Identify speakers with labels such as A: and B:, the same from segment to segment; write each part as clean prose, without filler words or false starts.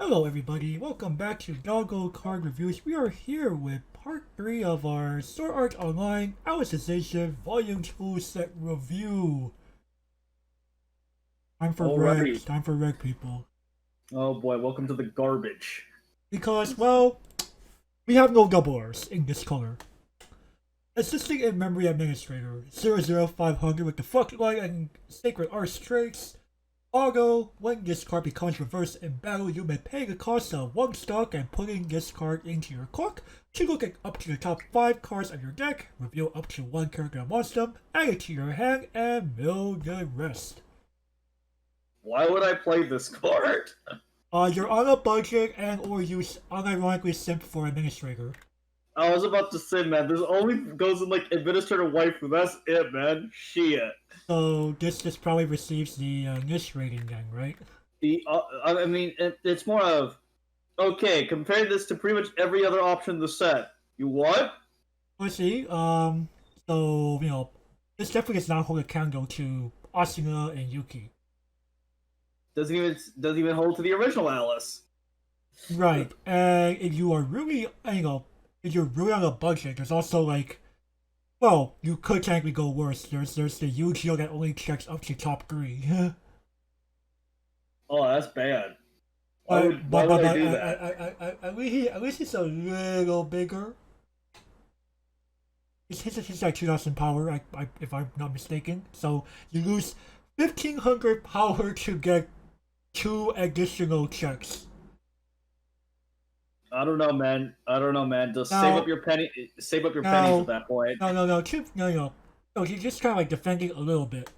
A: Hello everybody, welcome back to Doggo Card Reviews. We are here with part 3 of our Sword Art Online Alicization Volume 2 set review. Time for
B: Alrighty.
A: reg people.
B: Oh boy, welcome to the garbage.
A: Because, well, we have no double R's in this color. Assisting in Memory Administrator, 00500 with the Fucklight and Sacred Arts traits. Although, when this card becomes reversed in battle, you may pay the cost of 1 stock and putting this card into your clock to look at up to the top 5 cards of your deck, reveal up to 1 character amongst them, add it to your hand, and mill the rest.
B: Why would I play this card?
A: You're on a budget and or you unironically simp for Administrator.
B: I was about to say, man, this only goes in like Administrator Waifu. That's it, man. Shit.
A: So this just probably receives the niche rating then, right?
B: It's more of okay. Compare this to pretty much every other option in the set. You what?
A: Let's see. So this definitely does not hold a candle to Asuna and Yuki.
B: Doesn't even hold to the original Alice.
A: Right, and if you are really, if you're really on a budget, there's also like, well, you could technically go worse. There's the Eugeo that only checks up to top 3.
B: Oh, that's bad. Why would I do that?
A: At least it's a little bigger. It's like 2,000 power, if I'm not mistaken. So you lose 1,500 power to get 2 additional checks.
B: I don't know, man. Just
A: Now,
B: save up your pennies at that point.
A: No. No, you're just kind of like defending a little bit.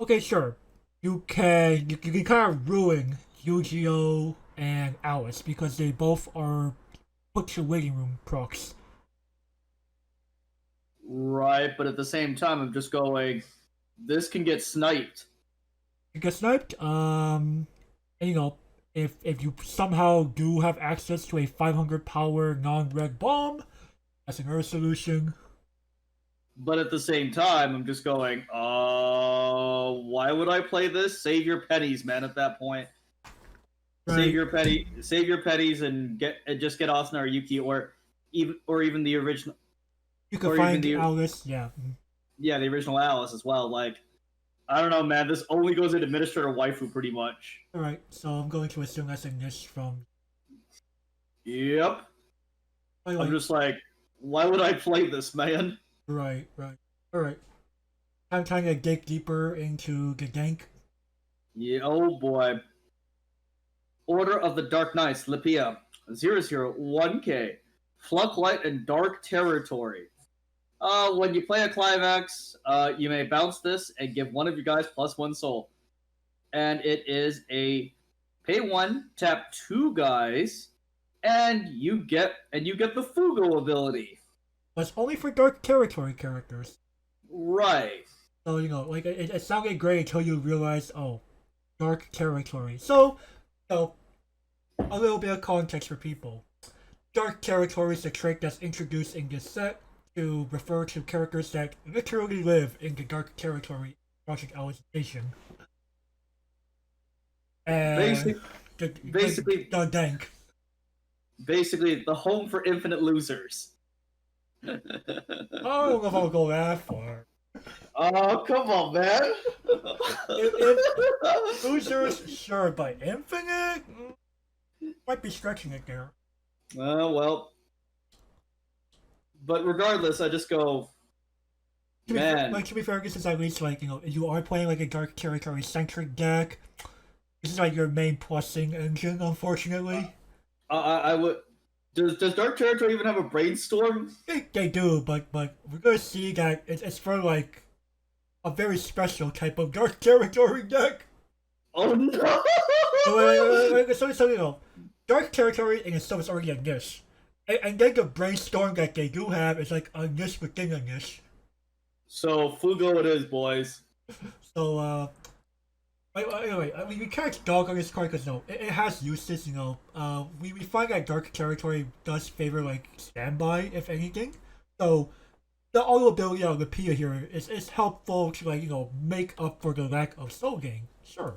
A: Okay, sure. You can kind of ruin Eugeo and Alice because they both are put to waiting room procs.
B: Right, but at the same time, I'm just going. This can get sniped.
A: You get sniped. And if you somehow do have access to a 500 power non-red bomb, that's another solution.
B: But at the same time, I'm just going, why would I play this? Save your pennies, man, at that point. Right. Save your pennies and just get Asuna or Yuki or even the original.
A: You can find Alice, yeah.
B: Yeah, the original Alice as well. Like, I don't know, man. This only goes in Administrator Waifu, pretty much.
A: Alright, so I'm going to assume that's a niche from...
B: Yep. I'm just like, why would I play this, man?
A: Right. Alright. I'm trying to dig deeper into the gank.
B: Yeah, oh boy. Order of the Dark Knights, Lipia. 001K. Flunk Light and Dark Territory. When you play a Climax, you may bounce this and give one of your guys +1 soul. And it is a pay 1, tap 2 guys, and you get the Fugo ability.
A: But it's only for Dark Territory characters.
B: Right.
A: So, it sounded great until you realize, oh, Dark Territory. So, a little bit of context for people. Dark Territory is a trait that's introduced in this set to refer to characters that literally live in the Dark Territory Project Alicization. And
B: basically
A: the dank.
B: Basically, the home for infinite losers.
A: I don't know if I'll go that far.
B: Oh, come on, man.
A: if losers, sure, but infinite? Might be stretching it there.
B: Well. But regardless, I just go, man.
A: To be fair, this is at least you are playing like a Dark Territory centric deck. This is like your main plussing engine, unfortunately.
B: I would. Does Dark Territory even have a brainstorm?
A: They do, but we're gonna see that it's for like a very special type of Dark Territory deck.
B: Oh no!
A: So Dark Territory in itself is already a niche. And then the brainstorm that they do have is like a niche within a niche. So
B: Fugo it is, boys.
A: So anyway, we can't dog on this card because it has uses. We find that Dark Territory does favor like standby, if anything. So the auto ability of the Pia here is helpful to make up for the lack of soul gain. Sure.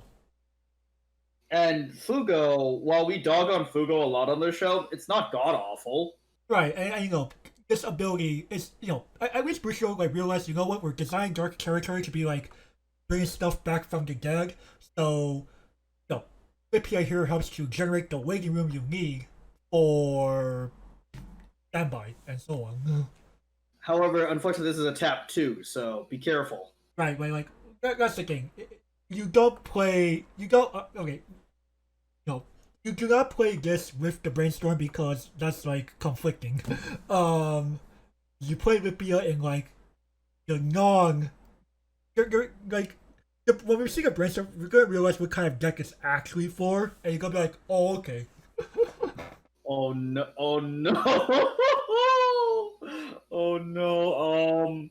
B: And Fugo, while we dog on Fugo a lot on this show, it's not god awful.
A: Right, and you know, this ability is, you know, I wish Bushido like realized, you know what, we're designing dark territory to be like bringing stuff back from the dead. So, you know, Lipia here helps to generate the waiting room you need for standby and so on.
B: However, unfortunately, this is a tap 2, so be careful.
A: Right, like that's the thing. You don't play. You don't. Okay, no, you do not play this with the brainstorm because that's like conflicting. You play Lipia in like the non. You're like when we're seeing a brainstorm, we're gonna realize what kind of deck it's actually for, and you're gonna be like, oh okay.
B: Oh no! Oh no! Oh no!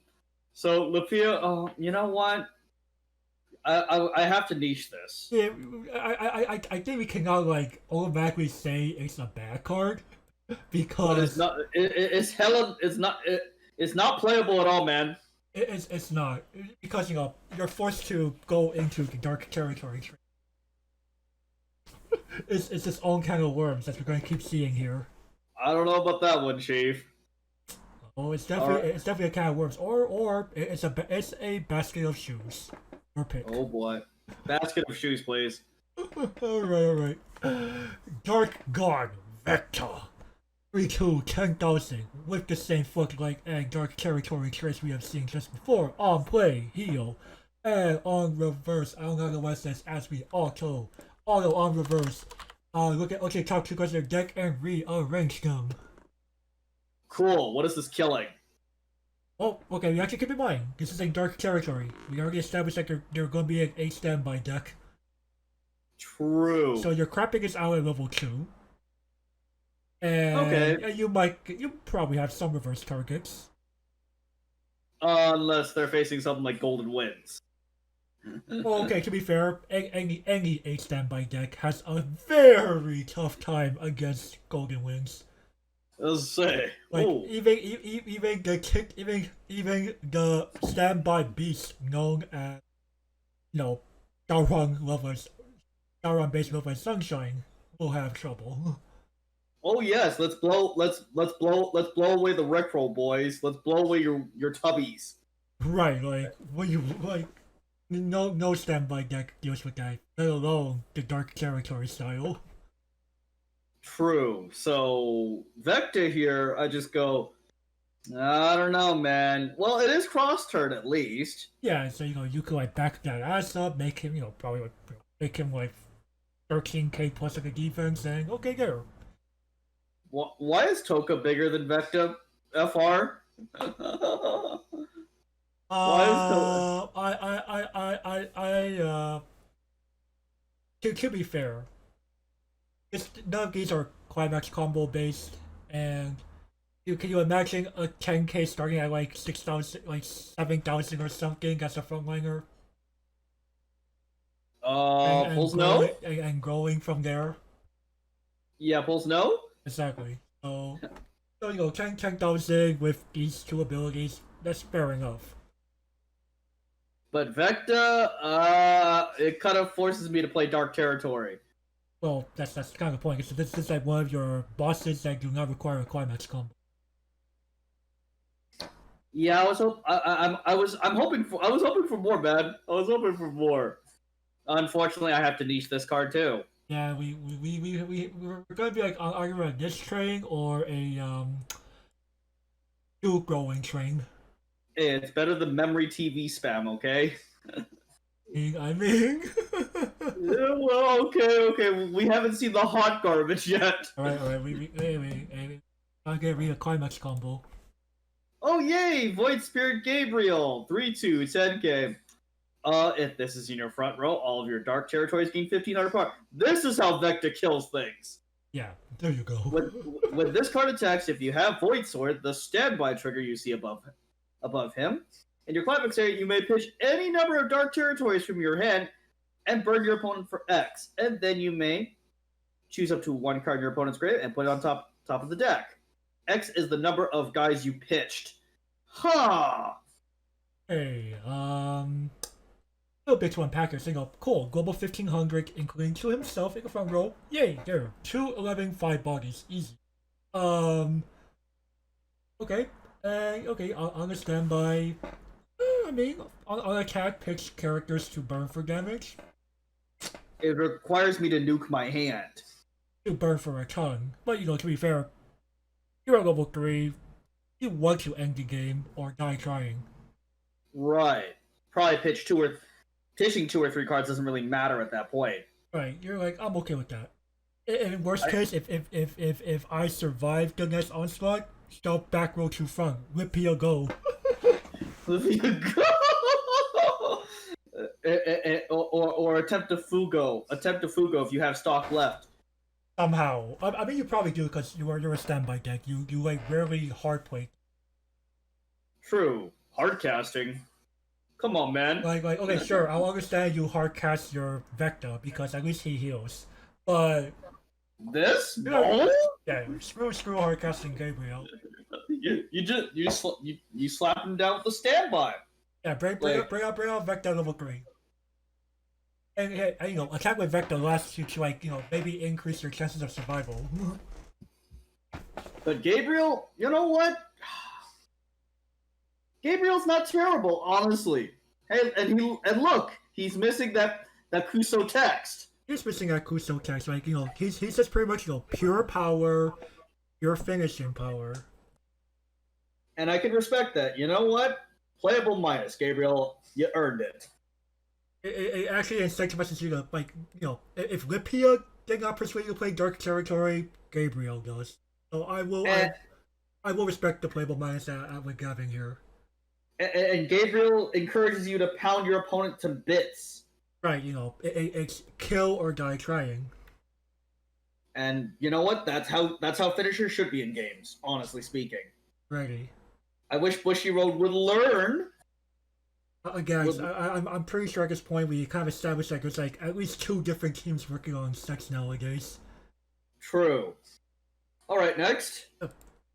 B: So Lupia, oh, you know what? I have to niche this.
A: Yeah, I think we cannot like automatically say it's a bad card because
B: But it's not. It's hella. It's not playable at all, man.
A: it's not because you know you're forced to go into the dark territory. It's its own kind of worms that we're going to keep seeing here.
B: I don't know about that one, Chief.
A: Oh, it's
B: Alright.
A: definitely a can of worms, or it's a basket of shoes. Your pick.
B: Oh boy. Basket of shoes, please.
A: All right. Dark Guard Vector. 3/2 10,000 with the same Footlight and Dark Territory traits we have seen just before. On play, heal, and on reverse. I don't know what it says as we auto on reverse. Okay, talk to their deck and rearrange them.
B: Cool. What is this killing?
A: Oh, okay, you actually keep in mind, this is a dark territory. We already established that they're going to be an 8 standby deck.
B: True.
A: So your crapping is out at level 2. And
B: Okay.
A: you probably have some reverse targets.
B: Unless they're facing something like Golden Winds.
A: Well, okay, to be fair, any 8 standby deck has a very tough time against Golden Winds.
B: Let's say.
A: Like
B: Ooh.
A: even the standby beast known as Sauron based lovers Sunshine will have trouble.
B: Oh yes, let's blow away the Rickroll, boys. Let's blow away your tubbies.
A: Right, like when you like no standby deck deals with that, let alone the dark territory style.
B: True. So Vector here, I just go, I don't know, man. Well, it is cross turn at least.
A: Yeah, so you could like back that ass up, make him probably like, make him like 13k plus like a defense, and okay there.
B: Why is Toka bigger than Vector? FR? Why is Toka?
A: To be fair, none of these are climax combo based, and can you imagine a 10k starting at like 6,000, like 7,000 or something as a frontliner?
B: Pulls no?
A: And growing from there.
B: Yeah, Pulls no?
A: Exactly. So 10,000 with these two abilities, that's fair enough.
B: But Vector, it kind of forces me to play Dark Territory.
A: Well, that's kind of the point. So this is like one of your bosses that do not require a climax combo.
B: Yeah, I was hoping for more, man. I was hoping for more. Unfortunately, I have to niche this card too.
A: Yeah, we're gonna be like either a this train or a dual growing train.
B: Hey, it's better than memory TV spam, okay?
A: I mean.
B: Yeah, well, okay. We haven't seen the hot garbage yet.
A: Alright, wait. I'll get rid of climax combo.
B: Oh yay! Void Spirit Gabriel, 3/2, 10k. If this is in your front row, all of your dark territories gain 1,500 power. This is how Vector kills things.
A: Yeah, there you go.
B: When this card attacks, if you have Void Sword, the standby trigger you see above him, in your climax area, you may pitch any number of dark territories from your hand and burn your opponent for X, and then you may choose up to one card in your opponent's grave and put it on top of the deck. X is the number of guys you pitched. Huh.
A: Hey, little bit to unpack here. So, cool. Global 1500, including to himself in the front row. Yay, there. 2, 11, 5 bodies. Easy. Okay. Okay, I'll understand by... I mean, on attack, picks characters to burn for damage.
B: It requires me to nuke my hand.
A: To burn for a ton. But, to be fair, you're at level 3. You want to end the game or die trying.
B: Right. Probably pitching 2 or 3 cards doesn't really matter at that point.
A: Right. You're like, I'm okay with that. In worst case, if I survive the next onslaught, stop back row to front. Lipia go.
B: Lipia go. or attempt to fugo. Attempt to fugo if you have stock left.
A: Somehow. I mean, you probably do because you're a standby deck. You like rarely hard play.
B: True. Hard casting. Come on, man.
A: Like okay, sure. I'll understand you hard cast your Vector because at least he heals. But
B: this? No.
A: Yeah. Screw hard casting Gabriel.
B: You slap him down with the standby.
A: Yeah. Bring out Vector level 3. And attack with Vector allows you to maybe increase your chances of survival.
B: But Gabriel, you know what? Gabriel's not terrible, honestly. Hey, and look, he's missing that Kuso text.
A: He's missing that Kuso text. He's just pretty much pure power, pure finishing power.
B: And I can respect that. You know what? Playable minus, Gabriel. You earned it.
A: It actually incentivizes you to if Lipia did not persuade you to play Dark Territory, Gabriel does. So I will respect the playable minus with Gavin here.
B: And Gabriel encourages you to pound your opponent to bits.
A: Right, it's kill or die trying.
B: And you know what? That's how finishers should be in games, honestly speaking.
A: Righty.
B: I wish Bushiroad would learn.
A: Guys, I'm pretty sure at this point we kind of established that there's at least 2 different teams working on sex nowadays.
B: True. Alright, next.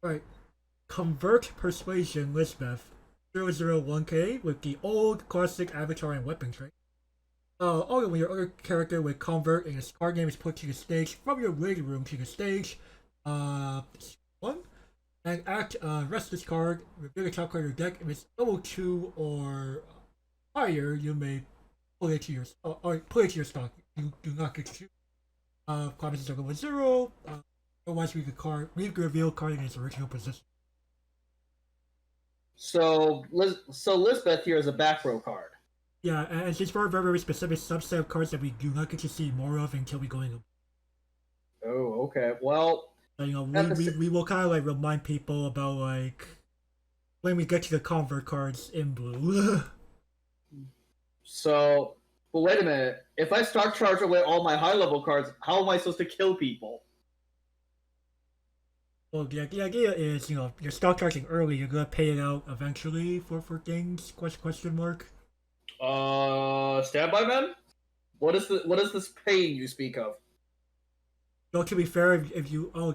A: Alright. Convert Persuasion Lisbeth. 001k with the old classic avatar and weapon trait. When your other character with Convert and his card name is put to the stage from your waiting room to the stage, 1. And rest this card, reveal the top card of your deck. If it's level 2 or higher, you may put it to your stock. You do not get to choose. Comments are level 0. Otherwise, leave the reveal card in its original position.
B: So Lisbeth here is a back row card.
A: Yeah, and she's for a very, very specific subset of cards that we do not get to see more of until we go in.
B: Oh, okay. Well,
A: we will kind of remind people about when we get to the Convert cards in blue.
B: So, but wait a minute. If I stock charge away all my high level cards, how am I supposed to kill people?
A: Well, the idea is, you're stock charging early, you're gonna pay it out eventually for things? Question mark.
B: Standby man? What is this paying you speak of?
A: No, to be fair, if you are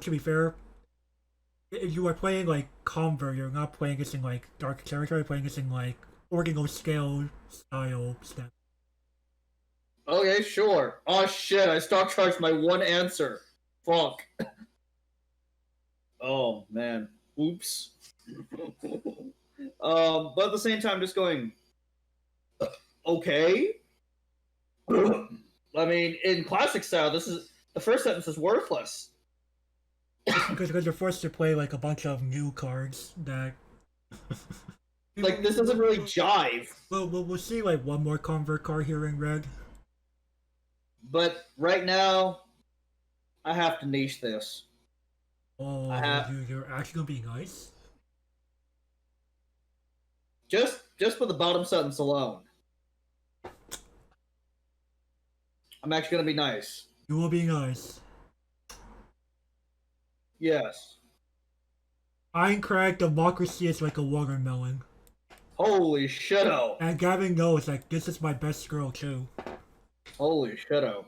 A: playing Convert, you're not playing this in Dark Territory, you're playing this in ordinal scale style stuff.
B: Okay, sure. Oh shit, I stock charged my one answer. Fuck. Oh man. Oops. But at the same time, just going. Okay. I mean, in classic style, the first sentence is worthless.
A: Because you're forced to play a bunch of new cards that.
B: This doesn't really jive.
A: Well, we'll see one more Convert card here in red.
B: But right now, I have to niche this.
A: Oh, you're actually gonna be nice?
B: Just for the bottom sentence alone. I'm actually gonna be nice.
A: You will be nice.
B: Yes.
A: Einkrag democracy is like a watermelon.
B: Holy shit-o.
A: And Gavin knows this is my best girl too.
B: Holy shit-o.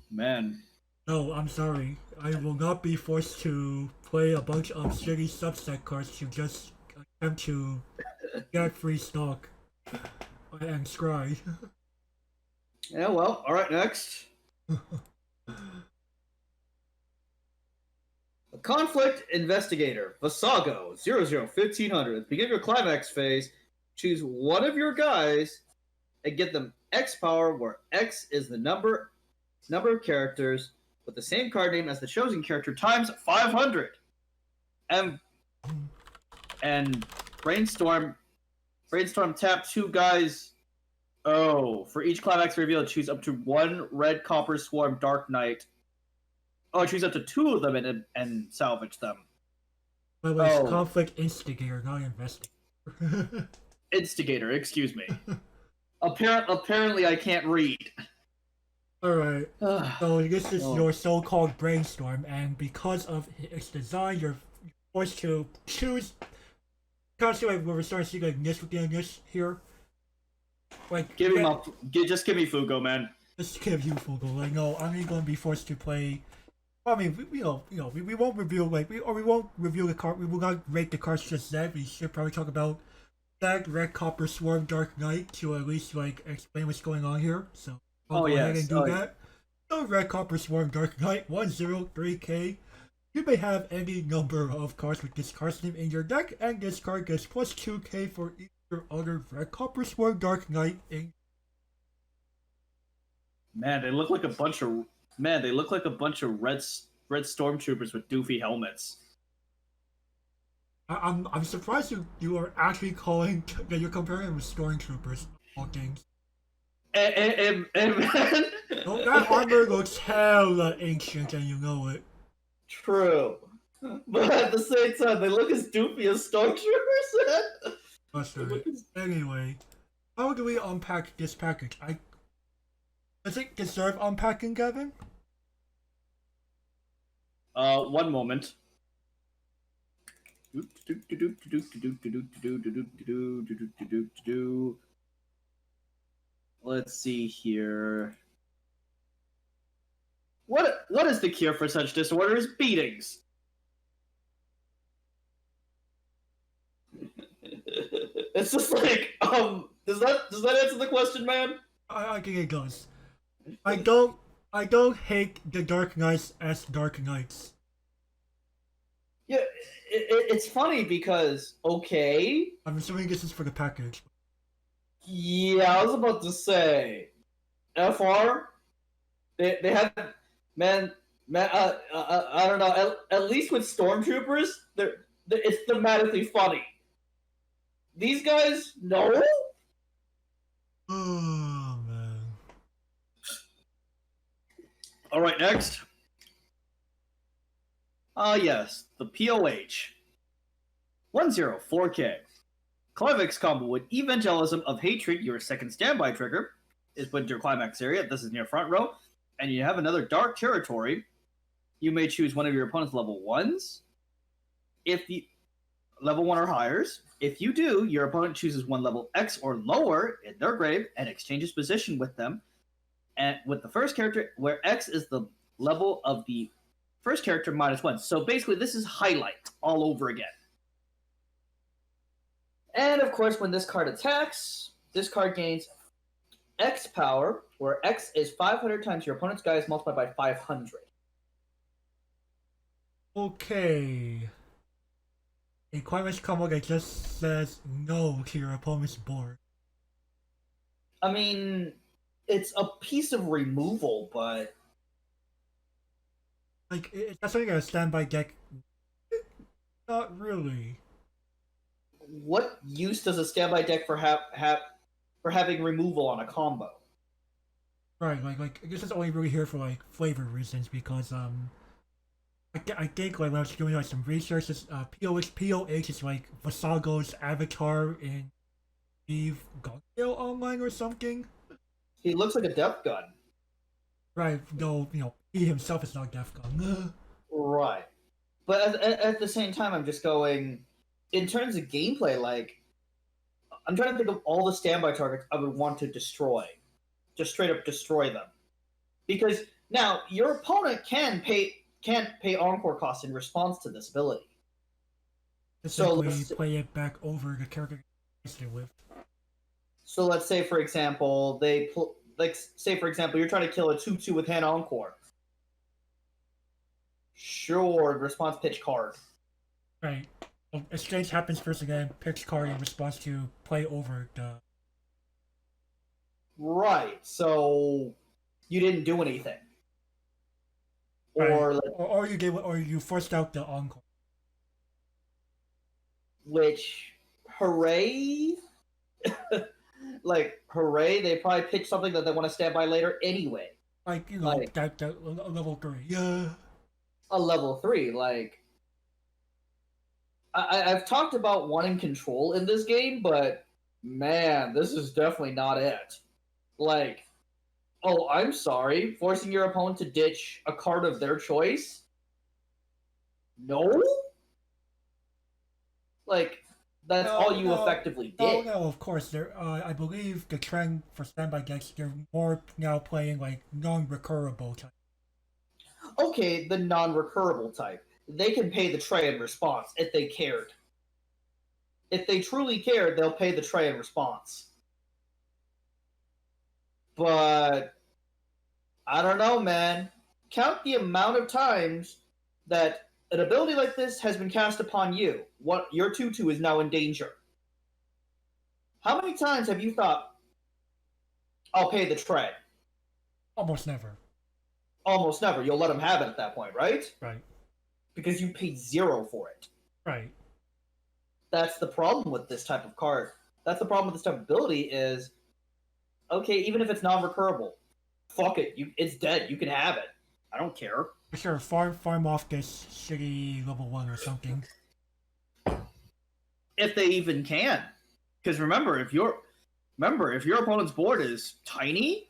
B: Man.
A: No, I'm sorry. I will not be forced to play a bunch of shitty subset cards to just attempt to get free stock. and Scry.
B: Yeah, well, alright, next. A Conflict Investigator, Vasago, 001500. At the beginning of your climax phase, choose one of your guys and get them X power, where X is the number of characters with the same card name as the chosen character times 500. And Brainstorm tap two guys. Oh, for each climax reveal, choose up to one Red Copper Swarm Dark Knight. Oh, choose up to two of them and salvage them.
A: By the way, it's Conflict Instigator, not Investigator.
B: Instigator, excuse me. Apparently, I can't read.
A: Alright, so this is your so-called brainstorm, and because of its design, you're forced to choose. Constantly, like, we're starting to see like this within this here. Like,
B: give me just give me Fugo, man.
A: Just give you Fugo. Like, no, I'm going to be forced to play. I mean, we won't reveal we won't review the card. We will not rate the cards just yet. We should probably talk about that Red Copper Swarm Dark Knight to at least like explain what's going on here. So I'll go ahead and do that. So Red Copper Swarm Dark Knight 103K. You may have any number of cards with this card's name in your deck, and this card gets plus 2K for each of your other Red Copper Swarm Dark Knight in.
B: Man, they look like a bunch of red stormtroopers with doofy helmets.
A: I'm surprised you are actually calling that you're comparing them with stormtroopers. All things.
B: And
A: that armor looks hella ancient, and you know it.
B: True, but at the same time, they look as doofy as stormtroopers.
A: That's right. Anyway, how do we unpack this package? Does it deserve unpacking, Kevin?
B: One moment. Let's see here. What is the cure for such disorders? Beatings. It's just like, does that answer the question, man?
A: I think it does. I don't hate the Dark Knights as Dark Knights.
B: Yeah, it's funny because, okay.
A: I'm assuming this is for the package.
B: Yeah, I was about to say, FR, they had, man, I don't know. At least with stormtroopers, it's thematically funny. These guys, no.
A: Oh man.
B: All right, next. Yes, the POH. 104K. Climax combo with Evangelism of Hatred, your second standby trigger, is put into your climax area. This is near front row. And you have another dark territory. You may choose one of your opponent's level 1s. If you level 1 or higher. If you do, your opponent chooses one level X or lower in their grave and exchanges position with them. And with the first character, where X is the level of the first character -1. So basically, this is highlight all over again. And of course, when this card attacks, this card gains X power, where X is 500 times your opponent's guys multiplied by 500.
A: Okay. A Climax combo that just says no to your opponent's board.
B: I mean, it's a piece of removal, but
A: like that's something a standby deck. Not really.
B: What use does a standby deck for having removal on a combo?
A: Right, like this is only really here for like flavor reasons because I think like when I was doing like some research, this POH is like Vasago's avatar in Eve Guntail Online or something.
B: He looks like a Death Gun.
A: Right, though he himself is not Death Gun.
B: Right, but at the same time, I'm just going. In terms of gameplay, like, I'm trying to think of all the standby targets I would want to destroy. Just straight up destroy them. Because now, your opponent can't pay encore costs in response to this ability.
A: So play it back over the character with.
B: So let's say, for example, say for example, you're trying to kill a 2/2 with hand encore. Sure, response pitch card.
A: Right. Exchange happens first again, picks card in response to play over the.
B: Right. So you didn't do anything.
A: Right.
B: Or
A: Or you forced out the encore.
B: which hooray. Like hooray, they probably pitch something that they want to stand by later anyway.
A: Like, you know,
B: Like
A: that level 3. Yeah.
B: a level 3. Like I've talked about wanting control in this game, but man, this is definitely not it. Like, oh, I'm sorry, forcing your opponent to ditch a card of their choice? No? Like, that's all you effectively did.
A: No, of course. I believe the trend for standby decks, they're more now playing like non-recurrable type.
B: Okay, the non-recurrable type. They can pay the tray in response if they cared. If they truly cared, they'll pay the tray in response. But I don't know, man. Count the amount of times that an ability like this has been cast upon you. What your 2/2 is now in danger. How many times have you thought, I'll pay the tray?
A: Almost never.
B: Almost never. You'll let them have it at that point, right?
A: Right.
B: Because you paid 0 for it.
A: Right.
B: That's the problem with this type of card. That's the problem with this type of ability is, okay, even if it's non-recurrable, fuck it. It's dead. You can have it. I don't care.
A: Sure, farm off this shitty level 1 or something.
B: If they even can. Because remember, if your opponent's board is tiny,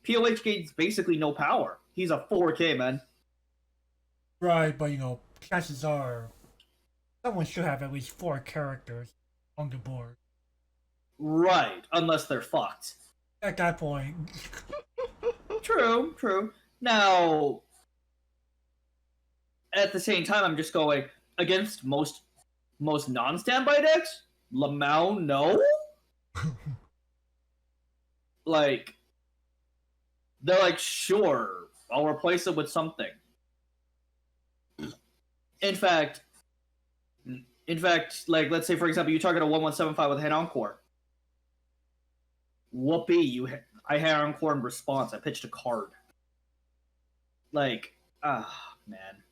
B: POH gains basically no power. He's a 4K, man.
A: Right, but chances are someone should have at least 4 characters on the board.
B: Right, unless they're fucked.
A: At that point.
B: True. Now, at the same time, I'm just going against most non-standby decks. Lamau, no. Like, they're like, sure, I'll replace it with something. In fact, like, let's say, for example, you target a 1175 with Head Encore. Whoopee, I had Encore in response. I pitched a card. Like, man.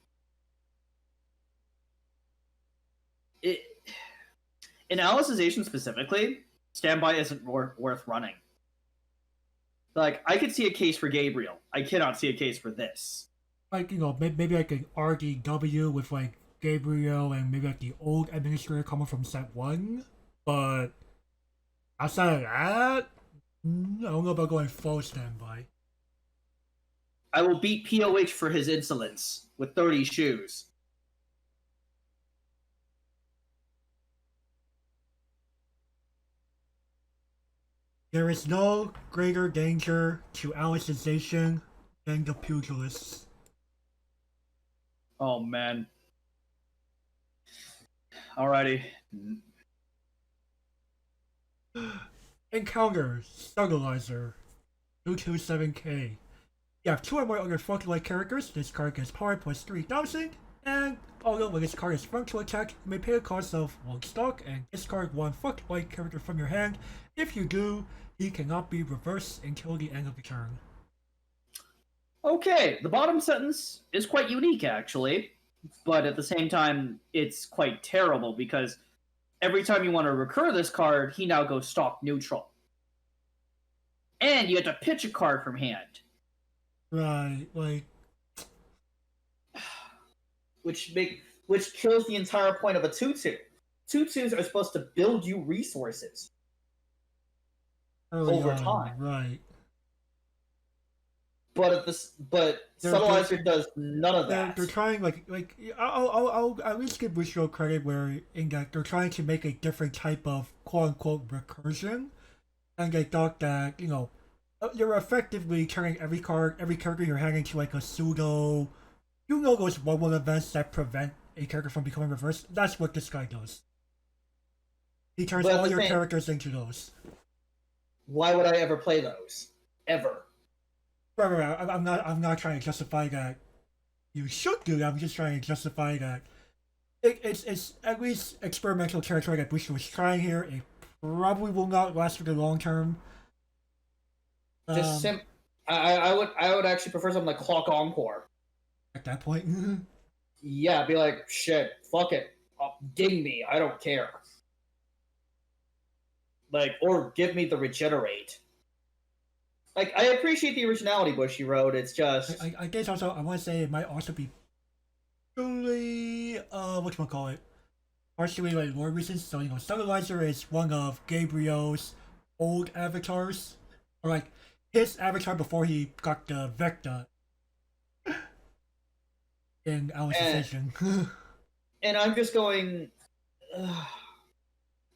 B: In Alicization specifically, standby isn't worth running. Like, I could see a case for Gabriel. I cannot see a case for this.
A: Like, maybe like an RDW with like Gabriel and maybe like the old administrator coming from set 1. But outside of that, I don't know about going full standby.
B: I will beat POH for his insolence with 30 shoes.
A: There is no greater danger to Alicization than the pugilists.
B: Oh, man. Alrighty.
A: Encounter Struggleizer 227K. You have 2 or more other funky-like characters. This card gets power plus 3,000. And although when this card is sprung to attack, you may pay a cost of 1 stock and discard 1 funky-like character from your hand. If you do, he cannot be reversed until the end of the turn.
B: Okay, the bottom sentence is quite unique, actually. But at the same time, it's quite terrible because every time you want to recur this card, he now goes stock neutral. And you have to pitch a card from hand.
A: Right, like...
B: Which kills the entire point of a 2/2. 2/2s are supposed to build you resources. Over time.
A: Right.
B: But Subtleizer does none of that.
A: They're trying I'll at least give Eugeo credit where in that they're trying to make a different type of quote unquote recursion, and they thought that you're effectively turning every character you're handing to like a pseudo, those 1/1 events that prevent a character from becoming reversed. That's what this guy does. He turns all your characters into those.
B: Why would I ever play those? Ever.
A: Right. I'm not trying to justify that you should do that. I'm just trying to justify that it's at least experimental territory that Bush was trying here. It probably will not last for the long term.
B: Just I would actually prefer something like Clock Encore.
A: At that point,
B: Yeah, be like, shit, fuck it, ding me, I don't care. Like, or give me the regenerate. Like, I appreciate the originality Bushy wrote. It's just
A: I guess also I want to say it might also be truly whatchamacallit, partially like lore reasons. So Stabilizer is one of Gabriel's old avatars, or like his avatar before he got the Vecta in Alicization.
B: and I'm just going. I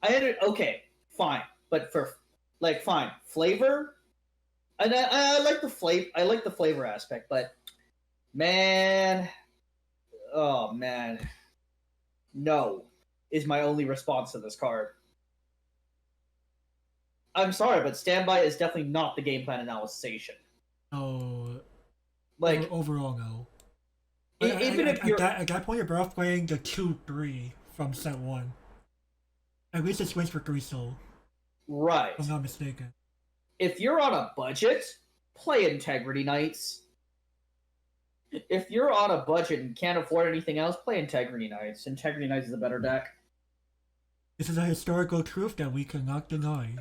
B: had it okay, fine, but for like fine flavor, and I like the flavor. I like the flavor aspect, but man, oh man, no is my only response to this card. I'm sorry, but Standby is definitely not the game plan in Alicization.
A: Oh,
B: like
A: overall, no.
B: Even if you're
A: at that point, you're better off playing the 2-3 from set 1. At least it wins for 3 soul.
B: Right.
A: If I'm not mistaken.
B: If you're on a budget, play Integrity Knights. If you're on a budget and can't afford anything else, play Integrity Knights. Integrity Knights is a better deck.
A: This is a historical truth that we cannot deny.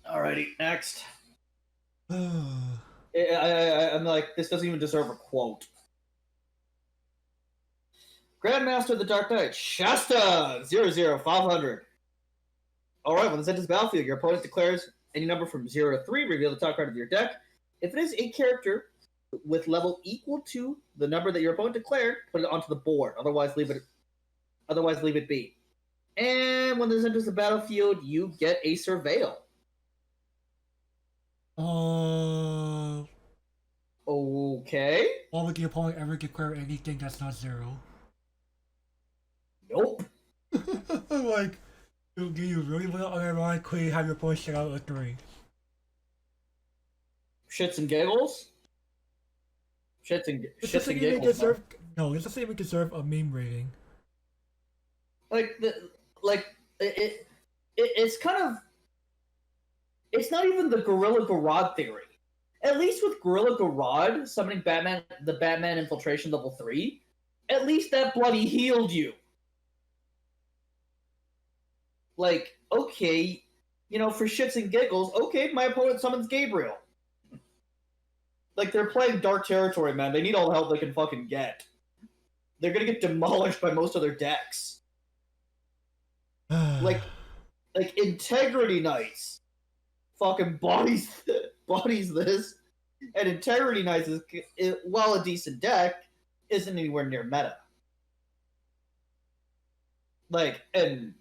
B: Alrighty, next. I'm like, this doesn't even deserve a quote. Grandmaster of the Dark Knight, Shasta 00500. Alright, when this enters the battlefield, your opponent declares any number from 0 to 3, reveal the top card of your deck. If it is a character with level equal to the number that your opponent declared, put it onto the board. Otherwise, leave it be. And when this enters the battlefield, you get a Surveil. Okay.
A: Why would the opponent ever declare anything that's not 0?
B: Nope.
A: Like, do you really want to unironically have your opponent shut out a 3?
B: Shits and giggles? Shits and giggles.
A: No, this doesn't even deserve a meme rating.
B: It's kind of. It's not even the Gorilla Garad theory. At least with Gorilla Garad summoning the Batman Infiltration level 3, at least that bloody healed you. Like, okay, for shits and giggles, okay, my opponent summons Gabriel. Like, they're playing Dark Territory, man. They need all the help they can fucking get. They're gonna get demolished by most of their decks. like Integrity Knights fucking bodies this, and Integrity Knights is, while a decent deck, isn't anywhere near meta. Like, and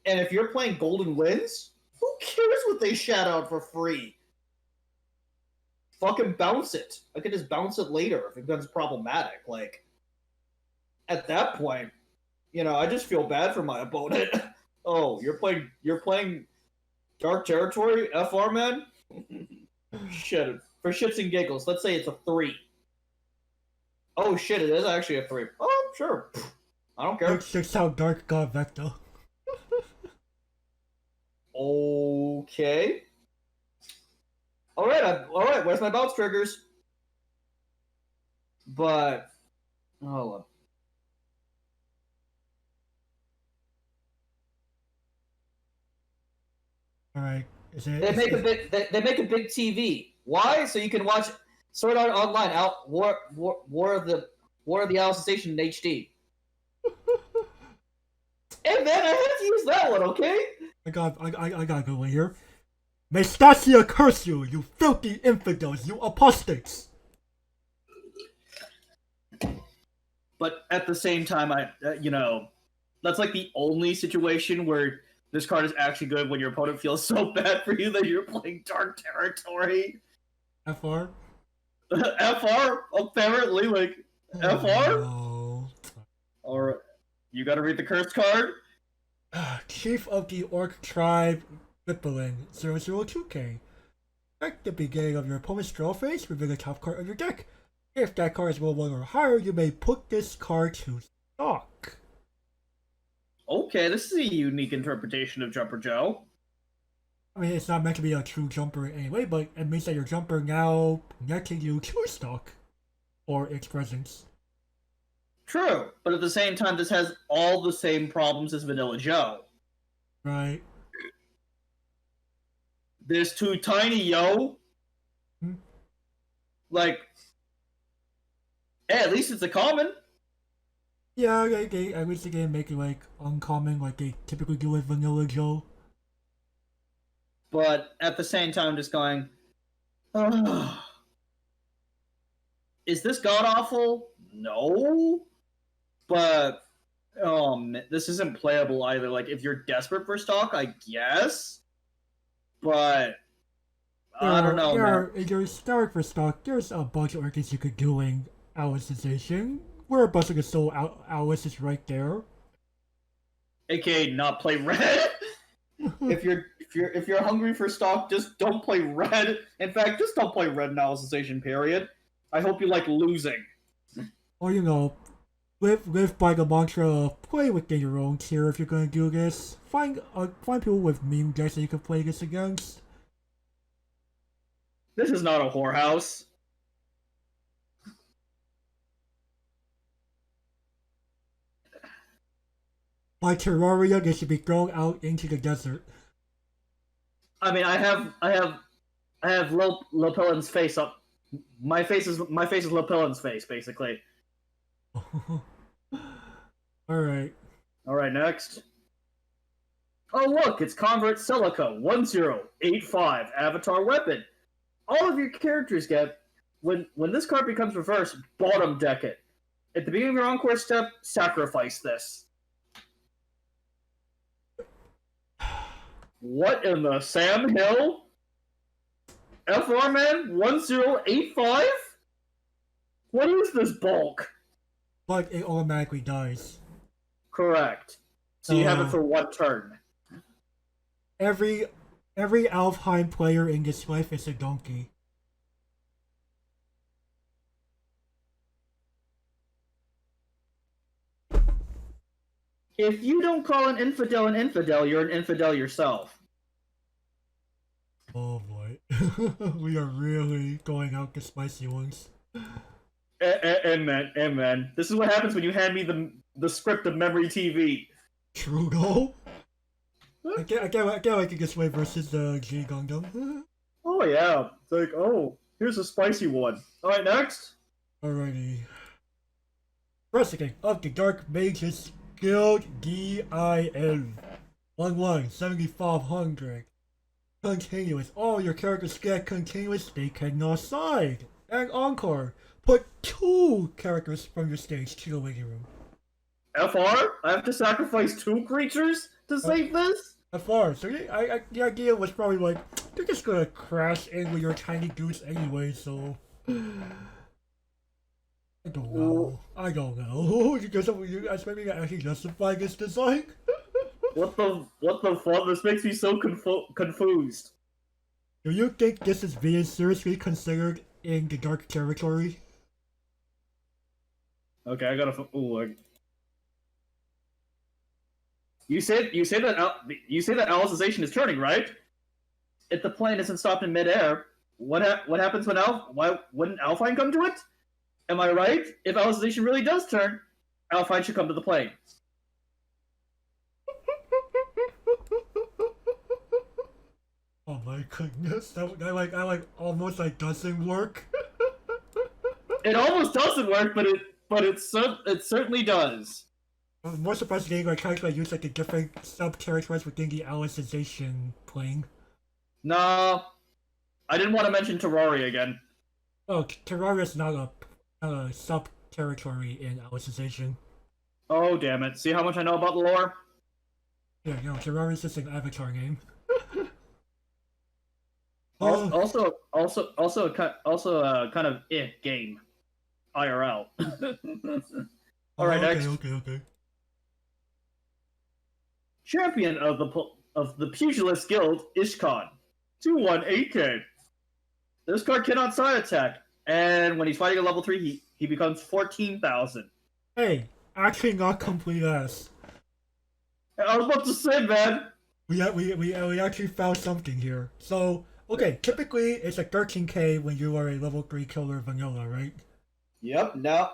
B: if you're playing Golden Winds, who cares what they shout out for free? Fucking bounce it. I could just bounce it later if it becomes problematic. Like, at that point, I just feel bad for my opponent. Oh, you're playing Dark Territory, FR, man? Shit. For shits and giggles, let's say it's a 3. Oh shit, it is actually a 3. Oh, sure. I don't care.
A: That's how Dark got Vecta.
B: Okay. Alright, where's my bounce triggers? But, hold on.
A: Alright.
B: They make a big TV. Why? So you can watch Sword Art Online out War of the Alicization in HD. Hey man, I had to use that one, okay?
A: I gotta go in here. May Stacia curse you, you filthy infidels, you apostates!
B: But at the same time, that's like the only situation where this card is actually good when your opponent feels so bad for you that you're playing Dark Territory.
A: FR?
B: FR? Apparently, like, FR?
A: No.
B: Alright. You gotta read the curse card?
A: Chief of the Orc tribe, Rippling 002K. At the beginning of your opponent's draw phase, reveal the top card of your deck. If that card is level 1 or higher, you may put this card to stock.
B: Okay, this is a unique interpretation of Jumper Joe.
A: I mean, it's not meant to be a true jumper anyway, but it means that your jumper now netting you to stock, or its presence.
B: True, but at the same time, this has all the same problems as Vanilla Joe.
A: Right.
B: This too tiny, yo.
A: Hmm?
B: Like, hey, at least it's a common.
A: Yeah, at least they can make it like uncommon, like they typically do with Vanilla Joe.
B: But at the same time, just going, ugh. Is this god awful? No. But this isn't playable either. Like, if you're desperate for stock, I guess. But I don't know, man.
A: If you're starting for stock, there's a bunch of orchids you could do in Alicization. Where a bunch of the soul Alice is right there.
B: AKA not play red. if you're hungry for stock, just don't play red. In fact, just don't play red in Alicization, period. I hope you like losing.
A: Or live by the mantra of play within your own tier if you're gonna do this. Find people with meme decks that you can play this against.
B: This is not a whorehouse.
A: By Terraria, they should be thrown out into the desert.
B: I mean, I have Lopellin's face up. My face is Lopellin's face, basically.
A: Alright.
B: Alright, next. Oh look, it's Convert Celica 1085 Avatar Weapon. All of your characters get when this card becomes reversed, bottom deck it. At the beginning of your Encore step, sacrifice this. What in the Sam Hill? FR Man 1085? What is this bulk?
A: But it automatically dies.
B: Correct. So you have it for one turn.
A: Every Alfheim player in this life is a donkey.
B: If you don't call an infidel, you're an infidel yourself.
A: Oh boy. We are really going out the spicy ones.
B: Amen. This is what happens when you hand me the script of Memory TV.
A: True goal? I can't like it this way versus the G Gundam.
B: Oh yeah. It's like, oh, here's a spicy one. Alright, next.
A: Alrighty. President of the Dark Mages Guild DIN 7500. Continuous. All your characters get continuous, they cannot side. And Encore. Put 2 characters from your stage to the waiting room.
B: FR? I have to sacrifice 2 creatures to save this?
A: FR. So the idea was probably like, they're just gonna crash in with your tiny dudes anyway, so... I don't know. You guys expect me to actually justify this design?
B: What the fuck? This makes me so confused.
A: Do you think this is being seriously considered in the dark territory?
B: Okay, I gotta. Ooh, you say that Alicization is turning, right? If the plane isn't stopped in midair, what happens when why wouldn't Alfine come to it? Am I right? If Alicization really does turn, Alfine should come to the plane.
A: Oh my goodness, that almost doesn't work.
B: It almost doesn't work, but it certainly does.
A: I'm more surprised the game tries to use the different sub-territories within the Alicization plane.
B: Nah, I didn't want to mention Terraria again.
A: Oh, Terraria is not a sub-territory in Alicization.
B: Oh damn it! See how much I know about the lore?
A: Yeah, no, Terraria is just an avatar name.
B: Also a kind of game, IRL. All right, next.
A: Okay.
B: Champion of the of the Pugilist Guild, Ishkhan. 2/1 8K. This card cannot side attack, and when he's fighting a level 3, he becomes 14,000.
A: Hey, actually not complete ass.
B: I was about to say, man.
A: We actually found something here. So, okay, typically it's a 13k when you are a level 3 killer vanilla, right?
B: Yep. No,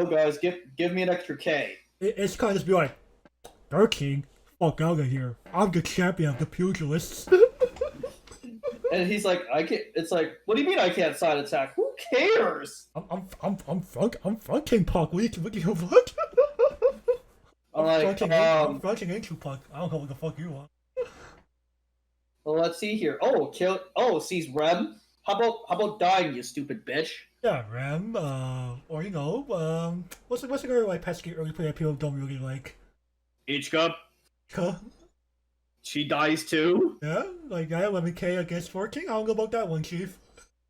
B: guys. Give me an extra K.
A: It's kind of just be like, 13? Fuck out of here. I'm the champion of the pugilists.
B: And he's like, I can't. It's like, what do you mean I can't side attack? Who cares?
A: I'm fronting Puck. What do you what? I'm fronting into Puck. I don't know what the fuck you want.
B: Well, let's see here. Oh, sees Rem. How about dying, you stupid bitch?
A: Yeah, Rem. Or you know, what's the guy like pesky early play that people don't really like?
B: Ishkhan.
A: Huh?
B: She dies too.
A: Yeah, like I 11k against 14. I don't know about that one, Chief.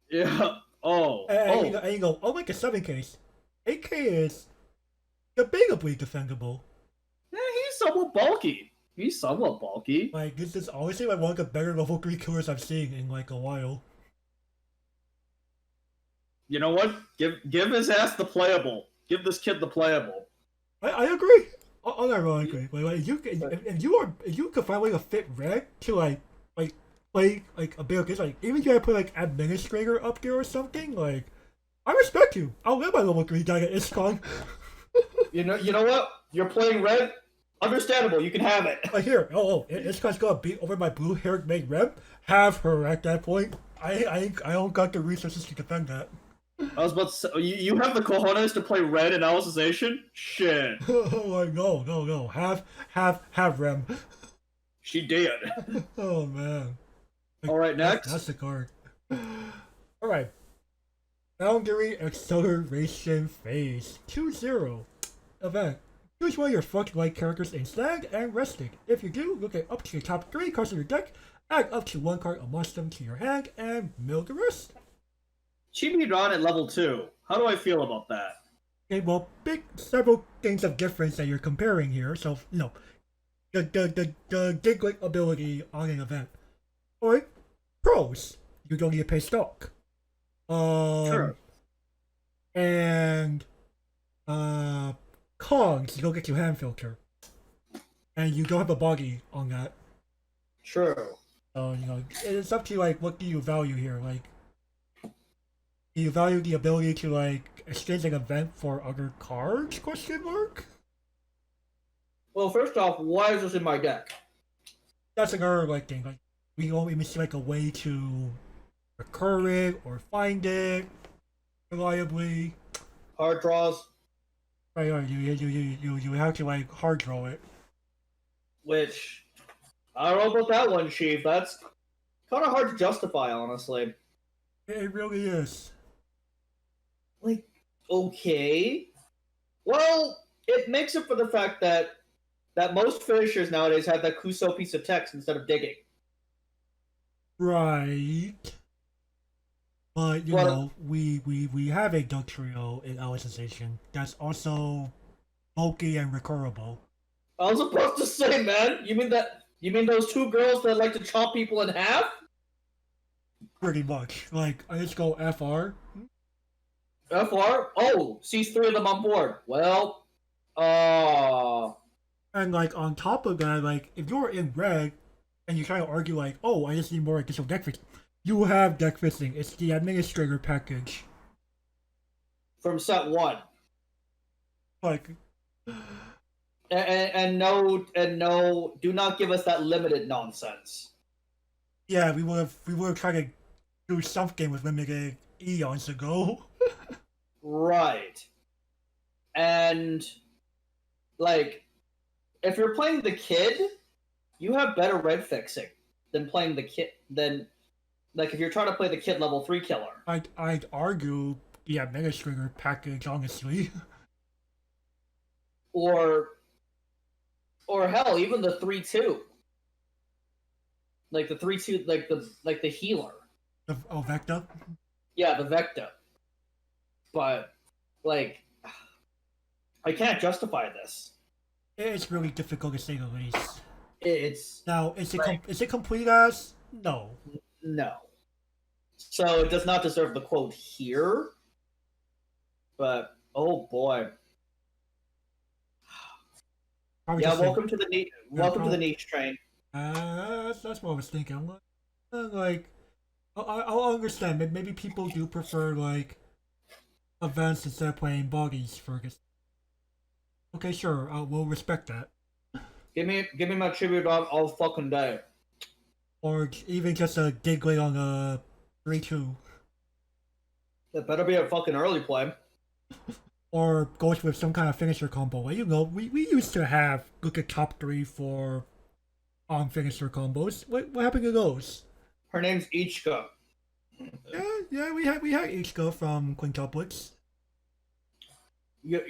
B: Yeah.
A: And you go, oh my god, 7k. 8k is debatably defendable.
B: Yeah, he's somewhat bulky.
A: Like, this is honestly like one of the better level 3 killers I've seen in like a while.
B: You know what? Give his ass the playable. Give this kid the playable.
A: I agree. Unironically, like if you could find like a fit red to like play like a bit of this, like even if you had to put like administrator up there or something, like I respect you. I'll let my level 3 guy get Ishkhan.
B: You know what? You're playing red. Understandable. You can have it.
A: Like here, Ishkhan's gonna beat over my blue-haired maid Rem. Have her at that point. I don't got the resources to defend that.
B: I was about to say, you have the cojones to play red in Alicization? Shit.
A: Like, no. Have Rem.
B: She did.
A: Oh man. Like,
B: Alright, next.
A: That's the card. Alright. Boundary Acceleration Phase 2-0. Event. Choose one of your fucking-like characters in stand and resting. If you do, look at up to your top 3 cards of your deck, add up to 1 card amongst them to your hand, and mill the rest. Chibi
B: Ron at level 2. How do I feel about that?
A: Okay, well, several things of difference that you're comparing here. So, you know, the Giglet ability on an event. Alright, pros. You don't need to pay stock.
B: Sure.
A: And, cons, you don't get your hand filter. And you don't have a body on that.
B: True.
A: So, you know, it's up to you, like, what do you value here? Like, do you value the ability to, like, exchange an event for other cards, question mark?
B: Well, first off, why is this in my deck?
A: That's another, like, thing. Like, we don't even see, like, a way to recur it or find it reliably.
B: Hard draws.
A: Right, you have to, like, hard draw it.
B: Which, I don't know about that one, Chief. That's kind of hard to justify, honestly.
A: It really is.
B: Like, okay. Well, it makes up for the fact that most finishers nowadays have that Kuso piece of text instead of digging.
A: Right. But, you know, we have a duck trio in Alicization that's also bulky and recurable.
B: I was supposed to say, man, you mean those 2 girls that like to chop people in half?
A: Pretty much. Like, I just go FR.
B: FR? Oh, sees 3 of them on board. Well,
A: And, like, on top of that, like, if you're in red, and you try to argue, like, oh, I just need more additional deck fixing, you have deck fixing. It's the administrator package.
B: From set 1.
A: Like...
B: And no, do not give us that limited nonsense.
A: Yeah, we would have tried to do something with limited eons ago.
B: Right. And, like, if you're playing the kid, you have better red fixing than playing the kid, like, if you're trying to play the kid level 3 killer.
A: I'd argue the administrator package, honestly.
B: Or hell, even the 3-2. Like the 3-2, like the healer.
A: Vecta?
B: Yeah, the Vecta. But, like, I can't justify this.
A: It's really difficult to say the least.
B: It's
A: Now,
B: like
A: is it complete as? No.
B: no. So it does not deserve the quote here. But oh boy,
A: Probably
B: yeah.
A: just say,
B: Welcome to the
A: probably,
B: niche train.
A: that's what I was thinking. I'm like, I'll understand. Maybe people do prefer, like, events instead of playing bodies for this. Okay, sure, we'll respect that.
B: Give me my tribute all fucking day.
A: Or even just a giggling on a 3-2.
B: It better be a fucking early play.
A: Or goes with some kind of finisher combo. Well, you know, we used to have look at top 3 for finisher combos. What happened to those?
B: Her name's Ichka.
A: Yeah, we had Ishkhan from quintuplets.
B: Yo,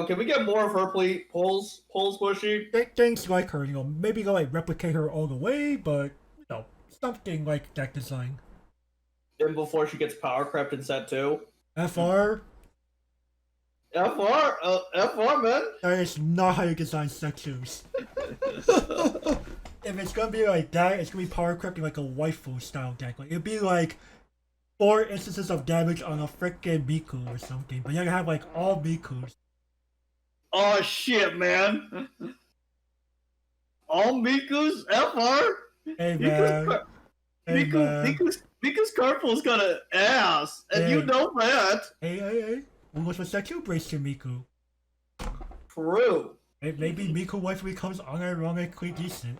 B: can we get more of her, please? Pulls, Bushy.
A: Things like her, you know, maybe go like replicate her all the way, but you know, something like deck design.
B: Then before she gets power crept in set 2.
A: FR,
B: FR, man.
A: that is not how you design sections. If it's gonna be like that, it's gonna be power creeping like a waifu style deck. Like it'd be like 4 instances of damage on a freaking Miku or something, but you're gonna have like all Mikus.
B: Oh shit, man. All Miku's FR.
A: Hey man, hey man,
B: Miku's Carpool's got an ass, and
A: hey.
B: you know that.
A: Hey. Almost was that you brace to Miku?
B: True.
A: Maybe Miku waifu becomes unironically decent.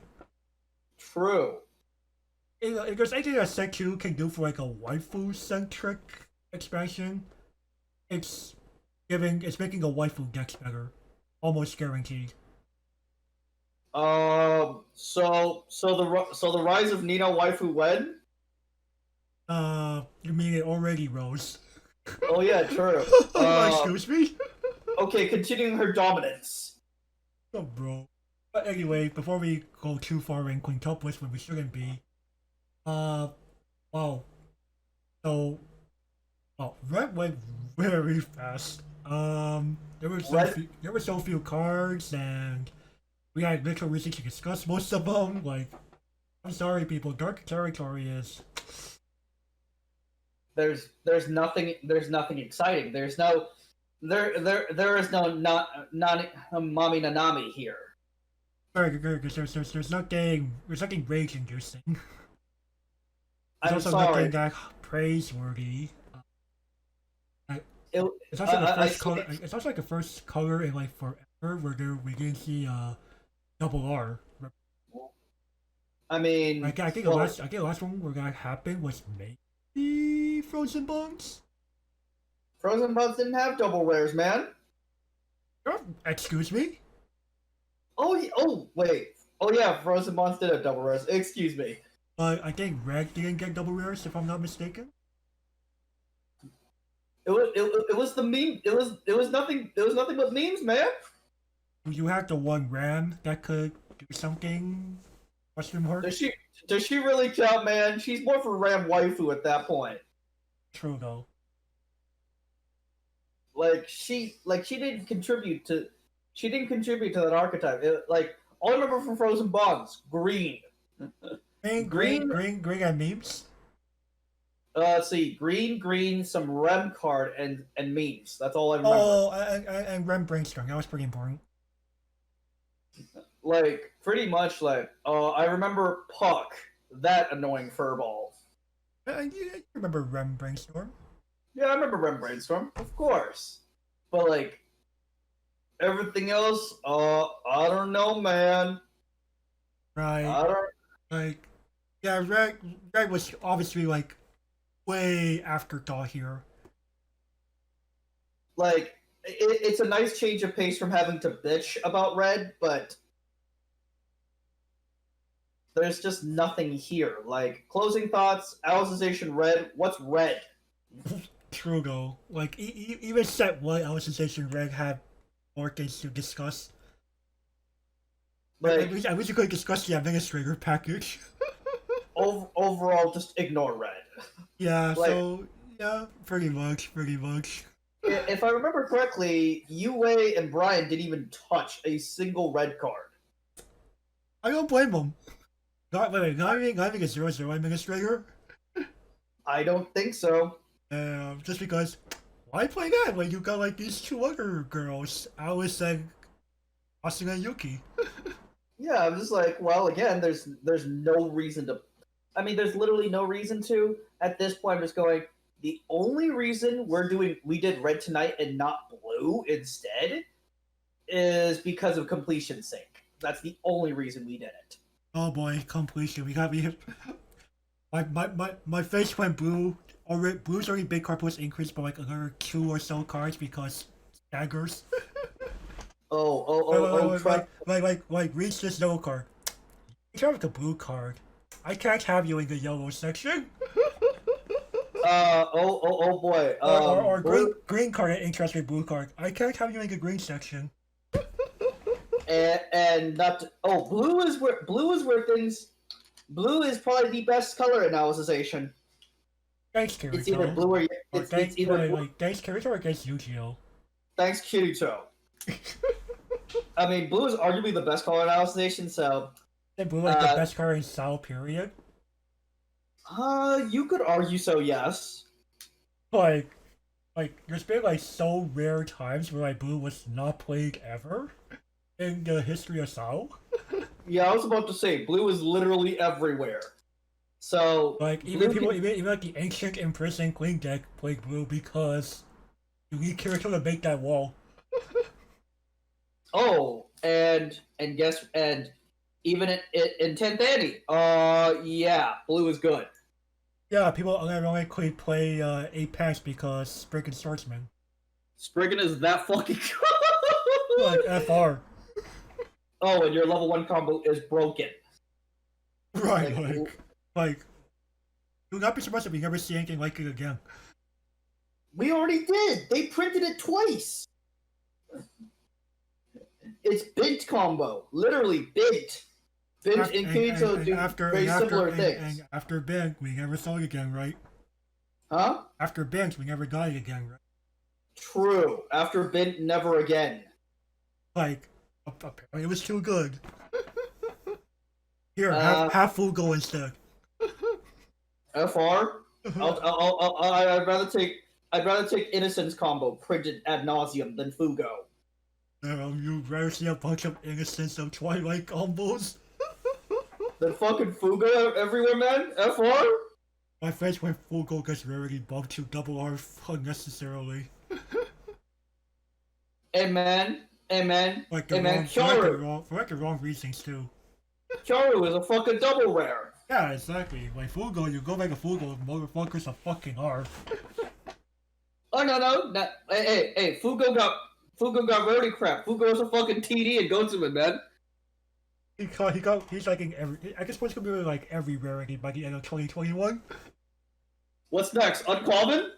B: True.
A: If there's anything that Set 2 can do for like a waifu-centric expansion, it's making a waifu deck better. Almost guaranteed.
B: So the rise of Nino Waifu Wed?
A: You mean it already rose?
B: Oh yeah, true.
A: Excuse me?
B: Okay, continuing her dominance.
A: Oh, bro. But anyway, before we go too far in quintuplets when we shouldn't be, wow. So, Red went very fast. There were so few cards, and we had little reason to discuss most of them. Like, I'm sorry, people. Dark Territory is.
B: There's nothing exciting. There is no Mami Nanami here.
A: Good. There's nothing rage inducing.
B: I'm
A: also
B: sorry.
A: nothing that praiseworthy. It's also like the first color in like forever where we didn't see double R.
B: I mean,
A: I think the last one where that happened was maybe Frozen Bones.
B: Frozen Bones didn't have double rares, man.
A: Excuse me.
B: Oh wait. Oh yeah, Frozen Bones did have double rares. Excuse me.
A: I think Red didn't get double rares if I'm not mistaken.
B: It was the meme. It was nothing but memes, man.
A: You had the one Ram that could do something. Question mark.
B: Does she really count, man? She's more for Ram waifu at that point.
A: True though.
B: She didn't contribute to that archetype. All I remember from Frozen Bonds, green.
A: Green and memes.
B: Let's see, green, some Rem card and memes. That's all I remember.
A: Oh, and Rem Brainstorm. That was pretty important.
B: Pretty much I remember Puck, that annoying furball.
A: You remember Rem Brainstorm?
B: Yeah, I remember Rem Brainstorm, of course. But everything else, I don't know, man.
A: Right. Red was obviously way afterthought here.
B: It's a nice change of pace from having to bitch about Red, but there's just nothing here. Closing thoughts, Alicization Red, what's Red?
A: True though. Even set one, Alicization Red had more things to discuss. I wish you could discuss the Administrator package.
B: Overall, just ignore Red.
A: Yeah, pretty much.
B: If I remember correctly, Yue and Brian didn't even touch a single red card.
A: I don't blame them. Not having a 0-0 administrator.
B: I don't think so.
A: Just because, why play that when you got like these two other girls, Alice and Asuna and Yuki?
B: Yeah, I'm just like, well, again, there's no reason to. I mean, there's literally no reason to. At this point, I'm just going. The only reason we did red tonight and not blue instead is because of completion sake. That's the only reason we did it.
A: Oh boy, completion. We got me. My face went blue. Already, blue's already big card plus increased by like another 2 or so cards because staggers. Like reach this yellow card. You have the blue card. I can't have you in the yellow section.
B: Oh boy.
A: Or green card and interesting blue card. I can't have you in the green section.
B: and not to, blue is where things. Blue is probably the best color in Alicization.
A: Thanks, Kirito.
B: It's either blue or it's either
A: thanks, Kirito, or against Eugeo.
B: Thanks, Kirito. I mean, blue is arguably the best color in Alicization, so.
A: Is blue like the best color in style, period?
B: You could argue so, yes.
A: Like, there's been like so rare times where like blue was not played ever in the history of style.
B: Yeah, I was about to say blue is literally everywhere. So
A: like even like the ancient imprisoned queen deck played blue because you need Kirito to make that wall.
B: and even in 10th Annie, yeah, blue is good.
A: Yeah, people ironically play Apex because Spriggan Swordsman.
B: Spriggan is that fucking good.
A: Like FR.
B: Oh, and your level 1 combo is broken.
A: Right, like do not be surprised if we never see anything like it again.
B: We already did. They printed it twice. It's bint combo, literally bint. Bint and Kirito do very similar things.
A: And after bint, we never saw it again, right?
B: Huh?
A: After bint, we never got it again, right?
B: True. After bint, never again.
A: Like, apparently it was too good. Here, have Fugo instead.
B: FR? I'd rather take Innocence combo printed ad nauseum than Fugo.
A: You'd rather see a bunch of Innocence of Twilight combos?
B: Than fucking Fugo everywhere, man? FR?
A: My face when Fugo gets rarity bumped to double R unnecessarily.
B: Hey man.
A: For the wrong reasons too.
B: Kyoru is a fucking double rare.
A: Yeah, exactly. Like Fugo, you go back to Fugo, motherfuckers a fucking R.
B: Oh no. Hey, Fugo got rarity crap. Fugo is a fucking TD and Gotsubin, man.
A: He's like in every. I guess it's gonna be like every rarity by the end of 2021.
B: What's next? Uncommon?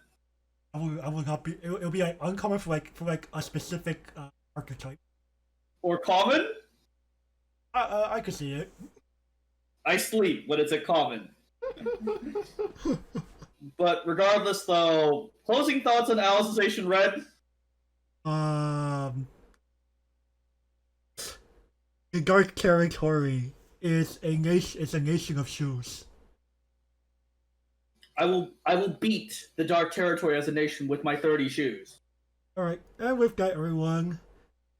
A: I will not be. It'll be like uncommon for like a specific archetype.
B: Or common?
A: I could see it.
B: I sleep when it's a common. But regardless, though, closing thoughts on Alicization Red?
A: The Dark Territory is a nation of shoes.
B: I will beat the Dark Territory as a nation with my 30 shoes.
A: Alright, and with that, everyone,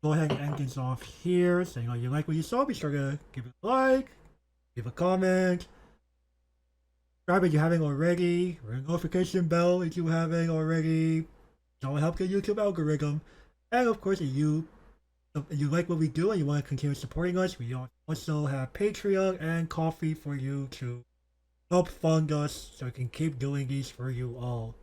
A: go ahead and end things off here. Saying, you like what you saw, be sure to give it a like, give a comment, subscribe if you haven't already, ring the notification bell if you haven't already. That will help the YouTube algorithm. And of course, if you like what we do and you want to continue supporting us, we also have Patreon and Coffee for you to help fund us so we can keep doing these for you all.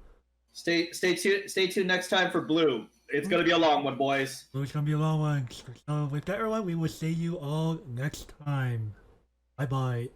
B: Stay tuned next time for Blue. It's gonna be a long one, boys.
A: It's gonna be a long one. So with that, everyone, we will see you all next time. Bye bye.